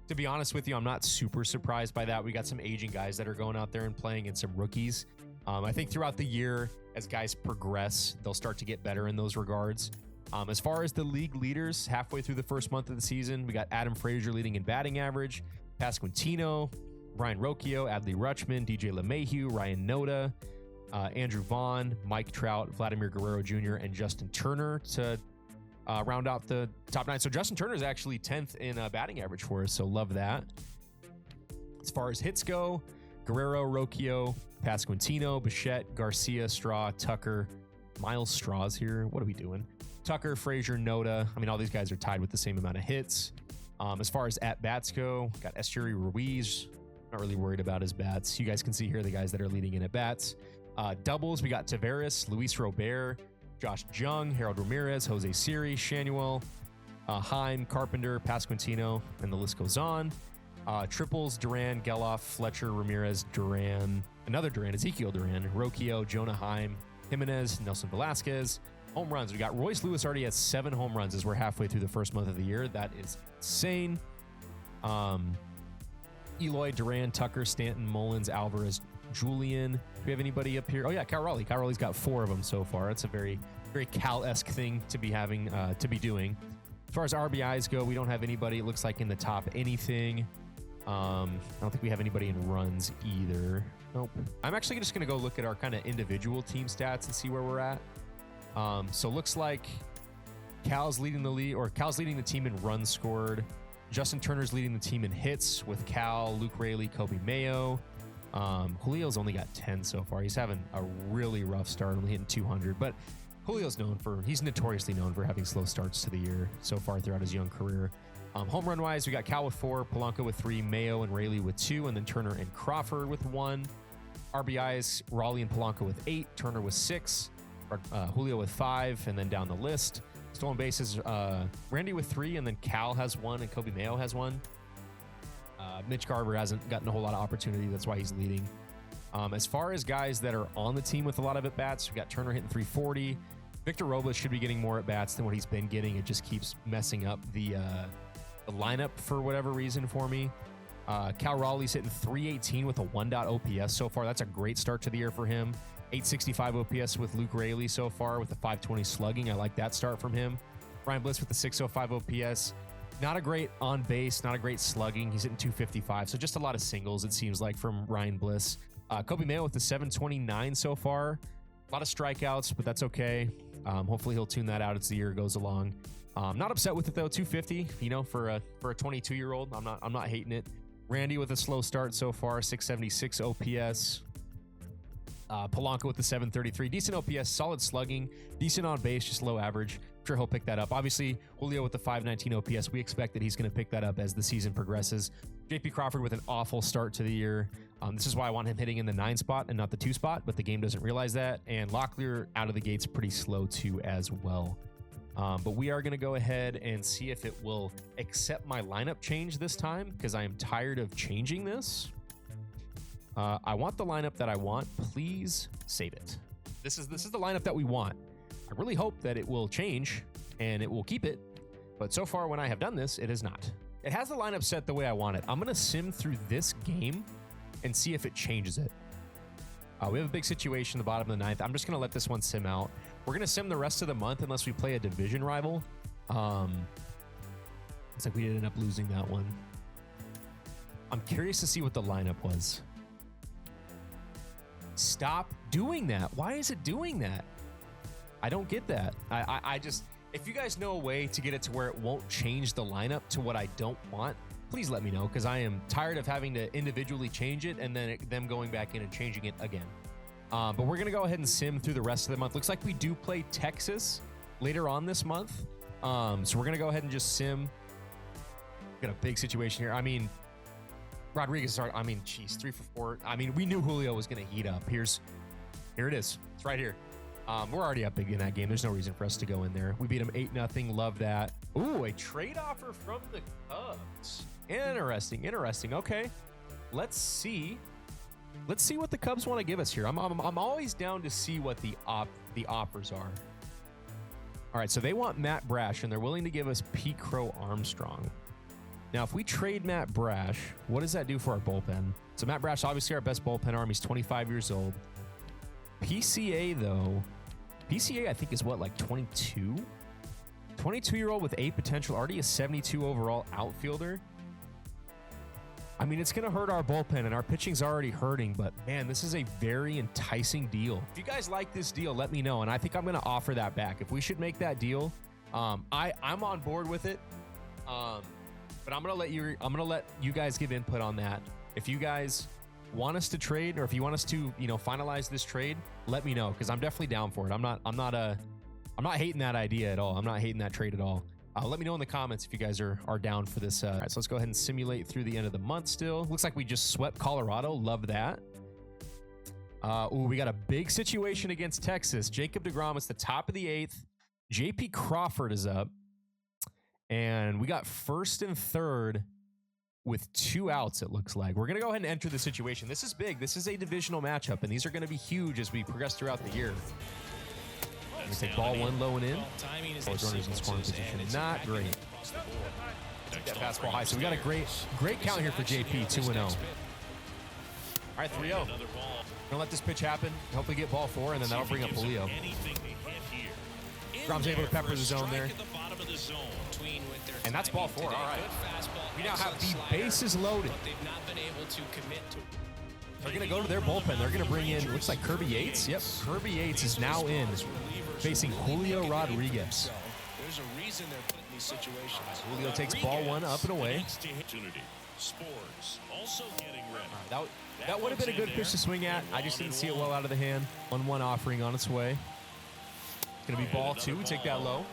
To be honest with you, I'm not super surprised by that. We got some aging guys that are going out there and playing, and some rookies. I think throughout the year, as guys progress, they'll start to get better in those regards. As far as the league leaders, halfway through the first month of the season, we got Adam Frazier leading in batting average, Pasquantino, Brian Rocchio, Adley Rutschman, DJ LeMahieu, Ryan Noda, Andrew Vaughn, Mike Trout, Vladimir Guerrero Jr., and Justin Turner to round out the top 9. So Justin Turner is actually 10th in batting average for us, so love that. As far as hits go, Guerrero, Rocchio, Pasquantino, Bichette, Garcia, Straw, Tucker, Miles Straw's here. What are we doing? Tucker, Frazier, Noda. I mean, all these guys are tied with the same amount of hits. As far as at-bats go, got Esteury Ruiz. Not really worried about his bats. You guys can see here the guys that are leading in at-bats. Doubles, we got Taveras, Luis Robert, Josh Jung, Harold Ramirez, Jose Siri, Shanuel, Heim, Carpenter, Pasquantino, and the list goes on. Triples, Duran, Geloff, Fletcher, Ramirez, Duran, another Duran, Ezekiel Duran, Rocchio, Jonah Heim, Jimenez, Nelson Velasquez. Home runs, we got Royce Lewis already has 7 home runs as we're halfway through the first month of the year. That is insane. Eloy, Duran, Tucker, Stanton, Mullins, Alvarez, Julian. Do we have anybody up here? Oh yeah, Cal Raleigh. Cal Raleigh's got 4 of them so far. That's a very, very Cal-esque thing to be having, to be doing. As far as RBIs go, we don't have anybody, it looks like, in the top anything. I don't think we have anybody in runs either. Nope. I'm actually just going to go look at our kind of individual team stats and see where we're at. So looks like Cal's leading the team in runs scored. Justin Turner's leading the team in hits with Cal, Luke Raley, Kobe Mayo. Julio's only got 10 so far. He's having a really rough start, only hitting 200. But Julio's he's notoriously known for having slow starts to the year so far throughout his young career. Home run wise, we got Cal with 4, Polanco with 3, Mayo and Raley with 2, and then Turner and Crawford with 1. RBIs, Raleigh and Polanco with 8, Turner with 6, Julio with 5, and then down the list. Stolen bases, Randy with 3, and then Cal has 1, and Kobe Mayo has 1. Mitch Garver hasn't gotten a whole lot of opportunity. That's why he's leading. As far as guys that are on the team with a lot of at-bats, we got Turner hitting 340. Victor Robles should be getting more at-bats than what he's been getting. It just keeps messing up the lineup for whatever reason for me. Cal Raleigh's hitting 318 with a 1.0 OPS so far. That's a great start to the year for him. 865 OPS with Luke Raley so far with a 520 slugging. I like that start from him. Ryan Bliss with the 605 OPS. Not a great on base, not a great slugging. He's hitting 255. So just a lot of singles, it seems like, from Ryan Bliss. Kobe Mayo with the 729 so far. A lot of strikeouts, but that's okay. Hopefully he'll tune that out as the year goes along. Not upset with it though. 250, for a 22-year-old. I'm not hating it. Randy with a slow start so far, 676 OPS. Polanco with the 733. Decent OPS, solid slugging, decent on base, just low average. I'm sure he'll pick that up. Obviously, Julio with the 519 OPS. We expect that he's going to pick that up as the season progresses. JP Crawford with an awful start to the year. This is why I want him hitting in the 9 spot and not the 2 spot, but the game doesn't realize that. And Locklear out of the gates pretty slow too as well. But we are going to go ahead and see if it will accept my lineup change this time, because I am tired of changing this. I want the lineup that I want. Please save it. This is the lineup that we want. I I really hope that it will change and it will keep it. But so far when I have done this, it has not. It has the lineup set the way I want it. I'm going to sim through this game and see if it changes it. We have a big situation in the bottom of the ninth. I'm just going to let this one sim out. We're going to sim the rest of the month unless we play a division rival. It's like we ended up losing that one. I'm curious to see what the lineup was. Stop doing that. Why is it doing that? I don't get that. I just, if you guys know a way to get it to where it won't change the lineup to what I don't want, please let me know, because I am tired of having to individually change it and then them going back in and changing it again. But we're going to go ahead and sim through the rest of the month. Looks like we do play Texas later on this month. So we're going to go ahead and just sim. Got a big situation here. I mean, Rodriguez started, geez, 3 for 4. I mean, we knew Julio was going to heat up. Here it is. It's right here. We're already up big in that game. There's no reason for us to go in there. We beat them 8-0. Love that. Ooh, a trade offer from the Cubs. Interesting. Okay. Let's see what the Cubs want to give us here. I'm always down to see what the offers are. All right, so they want Matt Brash, and they're willing to give us Pete Crow Armstrong. Now, if we trade Matt Brash, what does that do for our bullpen? So Matt Brash, obviously our best bullpen arm. He's 25 years old. PCA, though. PCA, I think, is what, like 22? 22-year-old with 8 potential, already a 72 overall outfielder. I mean, it's going to hurt our bullpen, and our pitching's already hurting, but man, this is a very enticing deal. If you guys like this deal, let me know, and I think I'm going to offer that back. If we should make that deal, I'm on board with it. But I'm gonna let you guys give input on that. If you guys want us to trade, or if you want us to, finalize this trade, let me know, because I'm definitely down for it. I'm not hating that idea at all. I'm not hating that trade at all. Let me know in the comments if you guys are down for this. All right, so let's go ahead and simulate through the end of the month still. Looks like we just swept Colorado. Love that. We got a big situation against Texas. Jacob deGrom is the top of the 8th. JP Crawford is up. And we got 1st and 3rd with 2 outs, it looks like. We're going to go ahead and enter the situation. This is big. This is a divisional matchup, and these are going to be huge as we progress throughout the year. We're going to take ball 1 low and in. Runners in scoring position. Not great. Take that fastball high. So we got a great count here for JP, 2-0. All right, 3-0. Going to let this pitch happen. Hopefully get ball 4, and then that'll bring up Julio. Grom's able to pepper the zone there. And that's ball 4. All right. We now have the bases loaded. They're going to go to their bullpen. They're going to bring in, looks like Kirby Yates. Yep, Kirby Yates is now in, facing Julio Rodriguez. There's a reason they're put in these situations. Julio takes ball 1 up and away. Spores also getting ready. That would have been a good pitch to swing at. I just didn't see it well out of the hand. 1-1 offering on its way. Going to be ball 2. We take that low.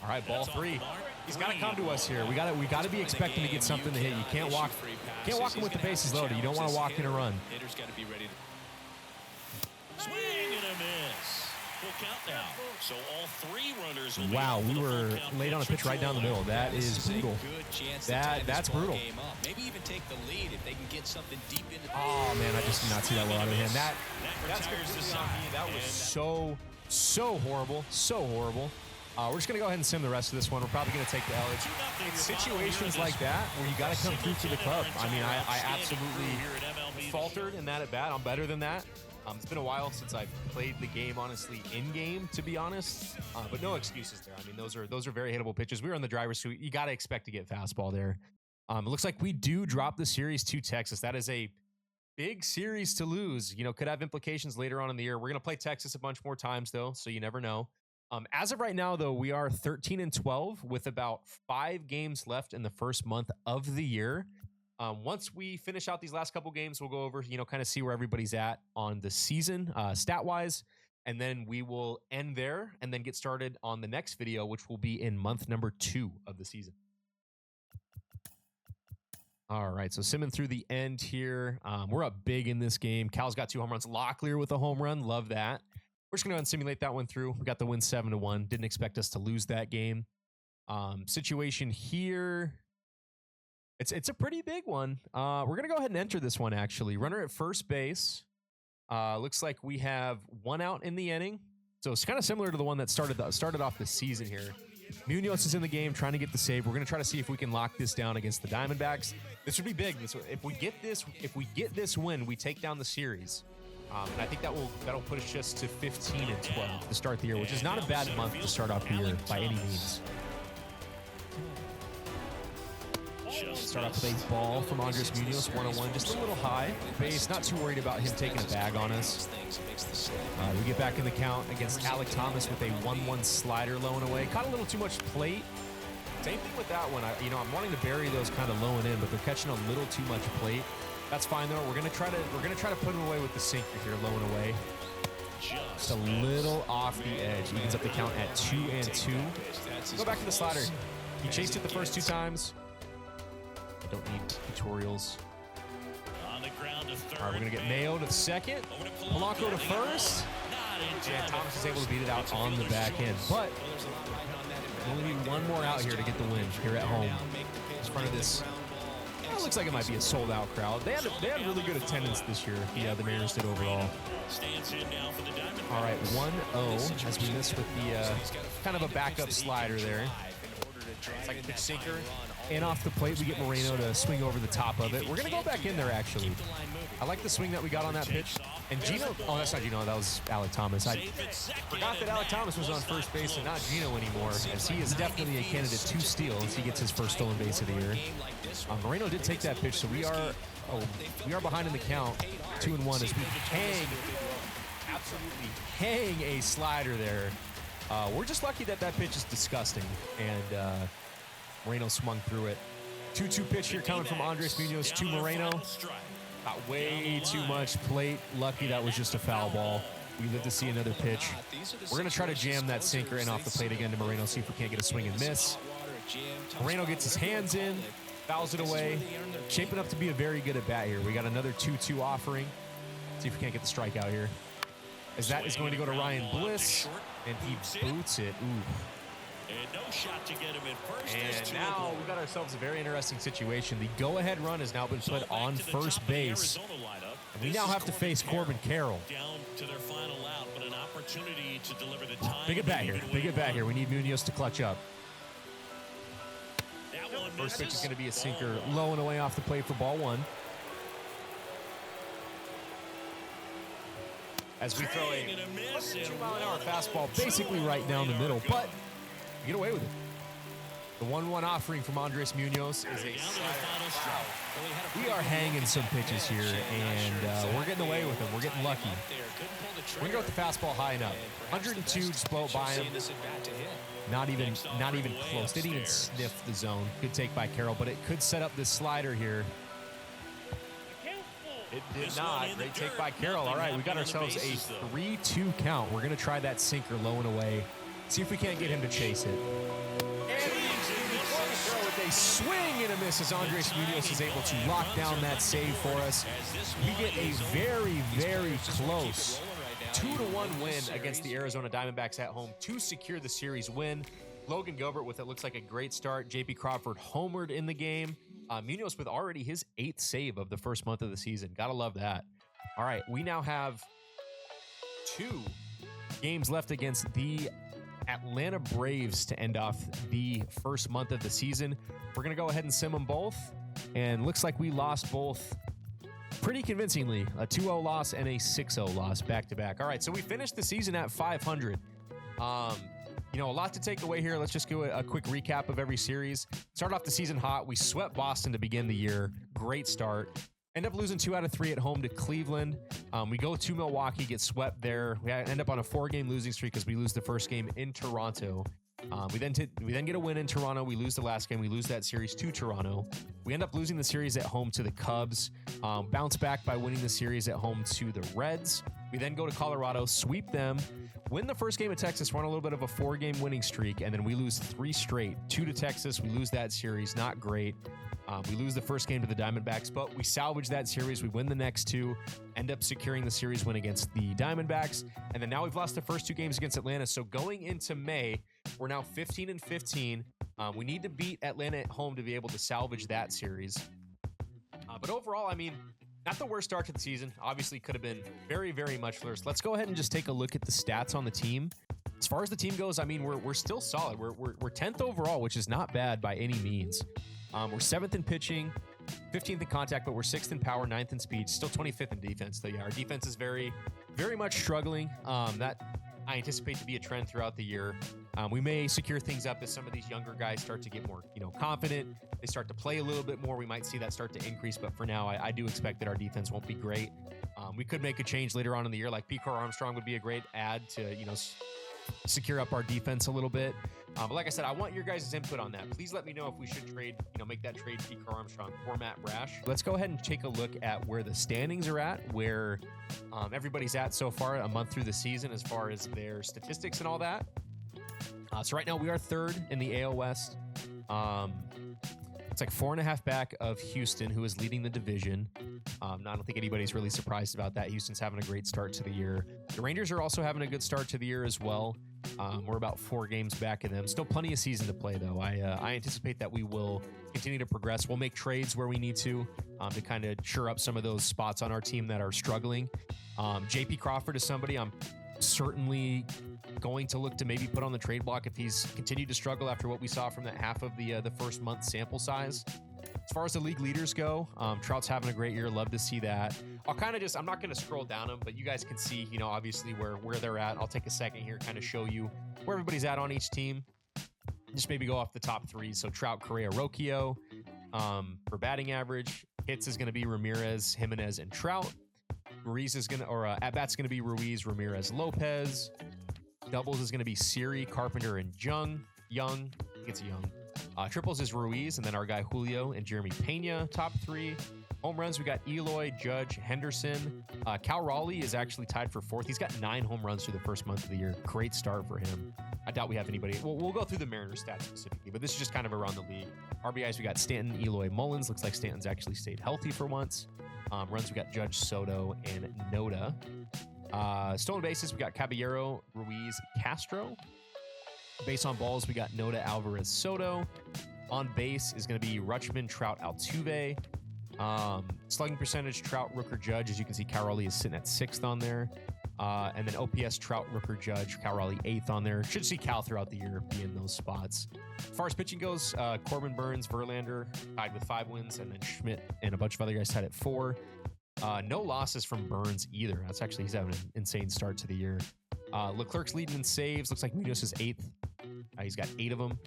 All right, ball 3. He's got to come to us here. We got to be expecting to get something to hit. You can't walk him with the bases loaded. You don't want to walk in a run. Hitters got to be ready. Swing and a miss. Full count now. So all 3 runners will Wow, be we were laid on a pitch right down the middle. That is brutal. That's brutal. Maybe even take the lead if they can get something deep into the Oh man, I just did not see that well out of the hand. That's completely on me. That was so horrible. So horrible. We're just going to go ahead and sim the rest of this one. We're probably going to take the L. It's situations like that where you got to come through for the club. I mean, I absolutely faltered in that at bat. I'm better than that. It's been a while since I've played the game, honestly, in-game, to be honest. But no excuses there. I mean, those are very hittable pitches. We were in the driver's seat. You got to expect to get fastball there. It looks like we do drop the series to Texas. That is a big series to lose. Could have implications later on in the year. We're going to play Texas a bunch more times, though, so you never know. As of right now, though, we are 13-12 with about 5 games left in the first month of the year. Once we finish out these last couple games, we'll go over, kind of see where everybody's at on the season, stat-wise, and then we will end there and then get started on the next video, which will be in month number 2 of the season. All right, so simming through the end here. We're up big in this game. Cal's got 2 home runs. Locklear with a home run. Love that. We're just going to go and simulate that one through. We got the win 7-1. Didn't expect us to lose that game. Situation here. It's a pretty big one. We're going to go ahead and enter this one, actually. Runner at first base. Looks like we have 1 out in the inning. So it's kind of similar to the one that started off the season here. Munoz is in the game trying to get the save. We're going to try to see if we can lock this down against the Diamondbacks. This would be big. If we get this win, we take down the series. And I think that'll push us just to 15-12 to start the year, which is not a bad month to start off the year by any means. Start off with a ball from Andres Munoz, 1-1, just a little high. Base, not too worried about him taking a bag on us. We get back in the count against Alec Thomas with a 1-1 slider low and away. Caught a little too much plate. Same thing with that one. I'm wanting to bury those kind of low and in, but they're catching a little too much plate. That's fine though. We're gonna try to put him away with the sinker here, low and away. Just a little off the edge. Evens up the count at 2-2. Go back to the slider. He chased it the first 2 times. I don't need tutorials. On the ground to third. All right, we're gonna get Mayo to second. Polanco to first. And Thomas is able to beat it out on the back end, but we only need one more out here to get the win here at home in front of this. It looks like it might be a sold-out crowd. They had really good attendance this year. Yeah, the Mariners did overall. All right, 1-0 as we miss with the kind of a backup slider there. It's like a big sinker. And off the plate, we get Moreno to swing over the top of it. We're going to go back in there, actually. I like the swing that we got on that pitch. And Gino, oh, that's not Gino. That was Alec Thomas. I forgot that Alec Thomas was on first base and not Gino anymore, as he is definitely a candidate to steal as he gets his first stolen base of the year. Moreno did take that pitch, so we are behind in the count, 2-1 as we absolutely hang a slider there. We're just lucky that pitch is disgusting, and Moreno swung through it. 2-2 pitch here coming from Andres Munoz to Moreno. Got way too much plate. Lucky that was just a foul ball. We live to see another pitch. We're going to try to jam that sinker in off the plate again to Moreno, see if we can't get a swing and miss. Moreno gets his hands in, fouls it away. Shaping up to be a very good at bat here. We got another 2-2 offering. See if we can't get the strikeout here. As that is going to go to Ryan Bliss, and he boots it. Ooh. And no shot to get him in first. And now we've got ourselves a very interesting situation. The go-ahead run has now been put on first base. And we now have to face Corbin Carroll. Down to their final out, but an opportunity to deliver the time. Big at bat here. Big at bat here. We need Munoz to clutch up. First pitch is going to be a sinker low and away off the plate for ball 1. As we throw a 2-mile-an-hour fastball basically right down the middle, but we get away with it. The 1-1 offering from Andres Munoz is a slider. We are hanging some pitches here, and we're getting away with them. We're getting lucky. We're going to go with the fastball high enough. 102, just blow it by him. Not even close. Didn't even sniff the zone. Good take by Carroll, but it could set up this slider here. It did not. Great take by Carroll. All right, we got ourselves a 3-2 count. We're going to try that sinker low and away. See if we can't get him to chase it. And with a swing and a miss as Andres Munoz is able to lock down that save for us. We get a very, very close 2-1 win against the Arizona Diamondbacks at home to secure the series win. Logan Gilbert with it looks like a great start. J.P. Crawford homered in the game. Munoz with already his 8th save of the first month of the season. Gotta love that. All right, we now have 2 games left against the Atlanta Braves to end off the first month of the season. We're going to go ahead and sim them both. And looks like we lost both pretty convincingly. A 2-0 loss and a 6-0 loss back-to-back. All right, so we finished the season at 500. A lot to take away here. Let's just do a quick recap of every series. Start off the season hot. We swept Boston to begin the year. Great start. End up losing 2 out of 3 at home to Cleveland. We go to Milwaukee, get swept there. We end up on a 4-game losing streak because we lose the first game in Toronto. We then get a win in Toronto. We lose the last game. We lose that series to Toronto. We end up losing the series at home to the Cubs. Bounce back by winning the series at home to the Reds. We then go to Colorado, sweep them, win the first game at Texas, run a little bit of a 4-game winning streak, and then we lose 3 straight. 2 to Texas. We lose that series. Not great. We lose the first game to the Diamondbacks, but we salvage that series. We win the next 2, end up securing the series win against the Diamondbacks. And then now we've lost the first 2 games against Atlanta. So going into May, we're now 15-15. We need to beat Atlanta at home to be able to salvage that series. But overall, not the worst start to the season. Obviously could have been very, very much worse. Let's go ahead and just take a look at the stats on the team. As far as the team goes, I mean, we're still solid. We're 10th overall, which is not bad by any means. We're 7th in pitching, 15th in contact, but we're 6th in power, 9th in speed, still 25th in defense. So yeah, our defense is very, very much struggling. That I anticipate to be a trend throughout the year. We may secure things up as some of these younger guys start to get more, confident. They start to play a little bit more. We might see that start to increase, but for now, I do expect that our defense won't be great. We could make a change later on in the year, like P. Carr Armstrong would be a great add to, secure up our defense a little bit. But like I said, I want your guys' input on that. Please let me know if we should trade, make that trade P. Carr Armstrong for Matt Brash. Let's go ahead and take a look at where the standings are at, where everybody's at so far a month through the season as far as their statistics and all that. So right now we are 3rd in the AL West. It's like 4.5 back of Houston, who is leading the division. I don't think anybody's really surprised about that. Houston's having a great start to the year. The Rangers are also having a good start to the year as well. We're about 4 games back of them. Still plenty of season to play, though. I anticipate that we will continue to progress. We'll make trades where we need to kind of shore up some of those spots on our team that are struggling. JP Crawford is somebody I'm certainly going to look to maybe put on the trade block if he's continued to struggle after what we saw from that half of the first month sample size. As far as the league leaders go, Trout's having a great year. Love to see that. I'm not going to scroll down them, but you guys can see, obviously where they're at. I'll take a second here, kind of show you where everybody's at on each team. Just maybe go off the top 3. So Trout, Correa, Rocchio. For batting average, hits is going to be Ramirez, Jimenez, and Trout. Ruiz is at bats going to be Ruiz, Ramirez, Lopez. Doubles is going to be Siri, Carpenter, and Young. I think it's Young. Triples is Ruiz, and then our guy Julio and Jeremy Pena, top 3. Home runs, we got Eloy, Judge, Henderson. Cal Raleigh is actually tied for 4th. He's got 9 home runs through the first month of the year. Great start for him. I doubt we have anybody. We'll go through the Mariners stats specifically, but this is just kind of around the league. RBIs, we got Stanton, Eloy, Mullins. Looks like Stanton's actually stayed healthy for once. Runs, we got Judge, Soto, and Noda. Stolen bases, we got Caballero, Ruiz, Castro. Base on balls, we got Noda, Alvarez, Soto. On base is going to be Rutschman, Trout, Altuve. Slugging percentage, Trout, Rooker, Judge. As you can see, Cal Raleigh is sitting at 6th on there. And then OPS, Trout, Rooker, Judge, Cal Raleigh 8th on there. Should see Cal throughout the year be in those spots. As far as pitching goes, Corbin, Burns, Verlander tied with 5 wins, and then Schmidt and a bunch of other guys tied at 4. No losses from Burns either. He's having an insane start to the year. Leclerc's leading in saves. Looks like Munoz is 8th. He's got 8 of them.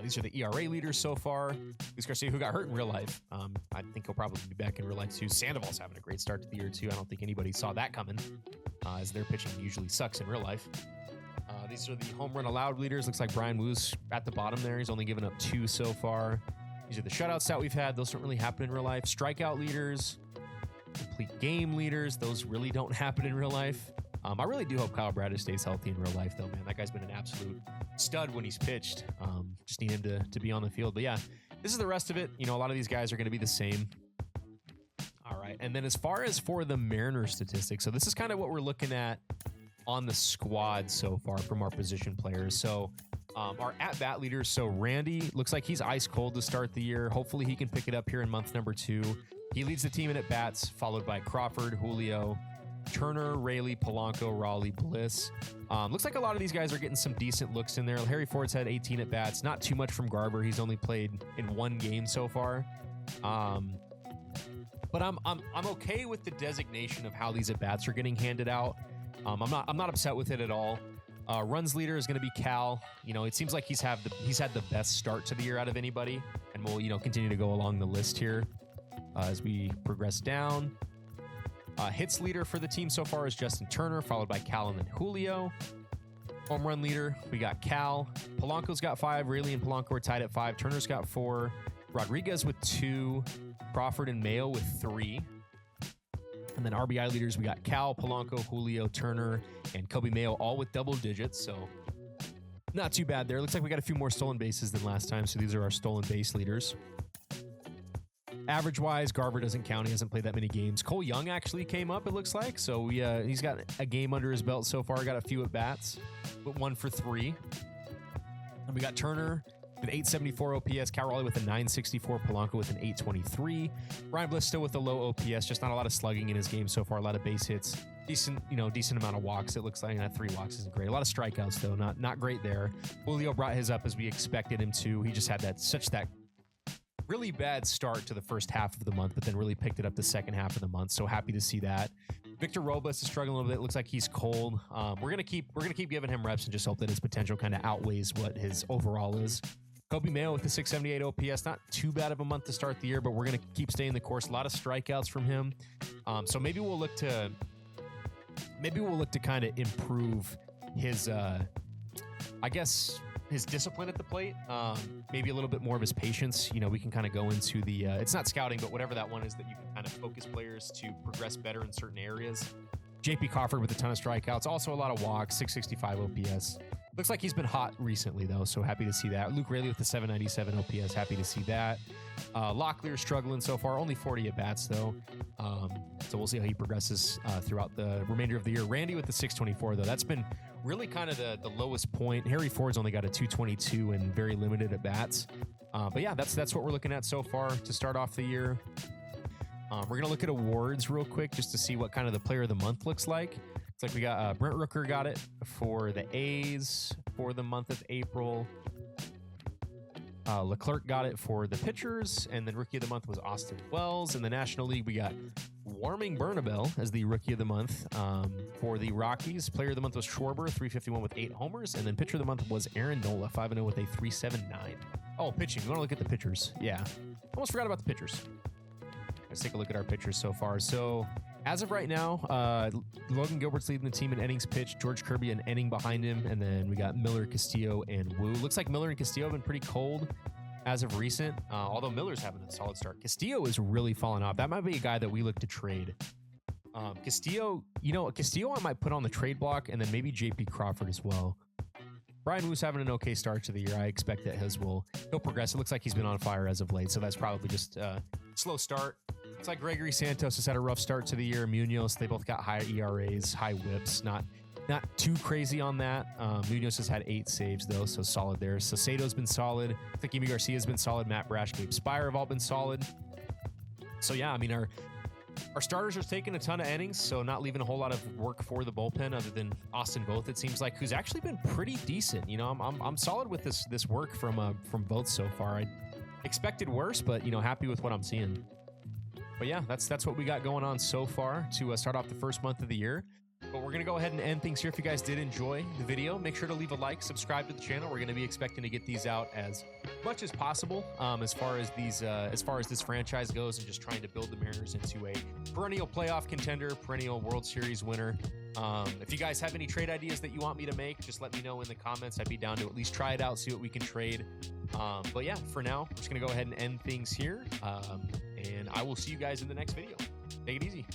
These are the ERA leaders so far. Luis Garcia, who got hurt in real life. I think he'll probably be back in real life too. Sandoval's having a great start to the year too. I don't think anybody saw that coming, as their pitching usually sucks in real life. These are the home run allowed leaders. Looks like Brian Woo's at the bottom there. He's only given up 2 so far. These are the shutouts that we've had. Those don't really happen in real life. Strikeout leaders, complete game leaders. Those really don't happen in real life. I really do hope Kyle Bradish stays healthy in real life, though, man. That guy's been an absolute stud when he's pitched. Just need him to be on the field. But yeah, this is the rest of it. A lot of these guys are going to be the same. All right. And then as far as for the Mariners statistics, so this is kind of what we're looking at on the squad so far from our position players. So our at-bat leaders, so Randy looks like he's ice cold to start the year. Hopefully he can pick it up here in month number 2. He leads the team in at-bats, followed by Crawford, Julio, Turner, Raley, Polanco, Raleigh, Bliss. Looks like a lot of these guys are getting some decent looks in there. Harry Ford's had 18 at-bats. Not too much from Garber. He's only played in 1 game so far. But I'm okay with the designation of how these at-bats are getting handed out. I'm not upset with it at all. Runs leader is going to be Cal. It seems like he's had the best start to the year out of anybody, and we'll continue to go along the list here as we progress down. Hits leader for the team so far is Justin Turner, followed by Cal and then Julio. Home run leader, we got Cal. Polanco's got 5. Raley and Polanco are tied at 5. Turner's got 4. Rodriguez with 2. Crawford and Mayo with 3. And then RBI leaders, we got Cal, Polanco, Julio, Turner, and Kobe Mayo, all with double digits. So not too bad there. Looks like we got a few more stolen bases than last time. So these are our stolen base leaders. Average-wise, Garver doesn't count. He hasn't played that many games. Cole Young actually came up, it looks like. So he's got a game under his belt so far. Got a few at-bats, but 1 for 3. And we got Turner, with 874 OPS, Cal Raleigh with a 964, Polanco with an 823. Ryan Bliss still with a low OPS, just not a lot of slugging in his game so far, a lot of base hits, decent amount of walks. It looks like 3 walks isn't great. A lot of strikeouts though, not great there. Julio brought his up as we expected him to. He just had that really bad start to the first half of the month, but then really picked it up the second half of the month. So happy to see that. Victor Robles is struggling a little bit. Looks like he's cold. We're gonna keep giving him reps and just hope that his potential kind of outweighs what his overall is. Kobe Mayo with the 678 OPS, not too bad of a month to start the year, but we're gonna keep staying the course. A lot of strikeouts from him. So maybe we'll look to kind of improve his his discipline at the plate, maybe a little bit more of his patience. We can kind of go into the, it's not scouting, but whatever that one is that you can kind of focus players to progress better in certain areas. JP Crawford with a ton of strikeouts, also a lot of walks, 665 OPS. Looks like he's been hot recently though, so happy to see that. Luke Raley with the 797 OPS, happy to see that. Locklear struggling so far, only 40 at bats though. So we'll see how he progresses throughout the remainder of the year. Randy with the 624 though, that's been really kind of the lowest point. Harry Ford's only got a 222 and very limited at bats. But yeah, that's what we're looking at so far to start off the year. We're gonna look at awards real quick just to see what kind of the player of the month looks like. It's like we got Brent Rooker got it for the A's for the month of April. Leclerc got it for the pitchers, and then Rookie of the Month was Austin Wells. In the National League, we got Warming Bernabel as the Rookie of the Month for the Rockies. Player of the Month was Schwarber, 351 with 8 homers, and then Pitcher of the Month was Aaron Nola, 5-0 with a 379. Oh, pitching. We want to look at the pitchers. Yeah, almost forgot about the pitchers. Let's take a look at our pitchers so far. So as of right now, Logan Gilbert's leading the team in innings pitched. George Kirby an inning behind him. And then we got Miller, Castillo, and Wu. Looks like Miller and Castillo have been pretty cold as of recent, although Miller's having a solid start. Castillo is really falling off. That might be a guy that we look to trade. Castillo I might put on the trade block, and then maybe JP Crawford as well. Brian Wu's having an okay start to the year. I expect that he'll progress. It looks like he's been on fire as of late, so that's probably just a slow start. It's like Gregory Santos has had a rough start to the year. Munoz, they both got high ERAs, high whips. Not too crazy on that. Munoz has had 8 saves, though, so solid there. Sasato's been solid. I think Amy Garcia's been solid. Matt Brash, Gabe Spire have all been solid. So, yeah, I mean, our starters are taking a ton of innings, so not leaving a whole lot of work for the bullpen other than Austin Voth, it seems like, who's actually been pretty decent. I'm solid with this work from Voth so far. I expected worse, but, happy with what I'm seeing. But yeah, that's what we got going on so far to start off the first month of the year. But we're going to go ahead and end things here. If you guys did enjoy the video, make sure to leave a like, subscribe to the channel. We're going to be expecting to get these out as much as possible as far as this franchise goes, and just trying to build the Mariners into a perennial playoff contender, perennial World Series winner. If you guys have any trade ideas that you want me to make, just let me know in the comments. I'd be down to at least try it out, see what we can trade. But yeah, for now, we're just going to go ahead and end things here. And I will see you guys in the next video. Take it easy.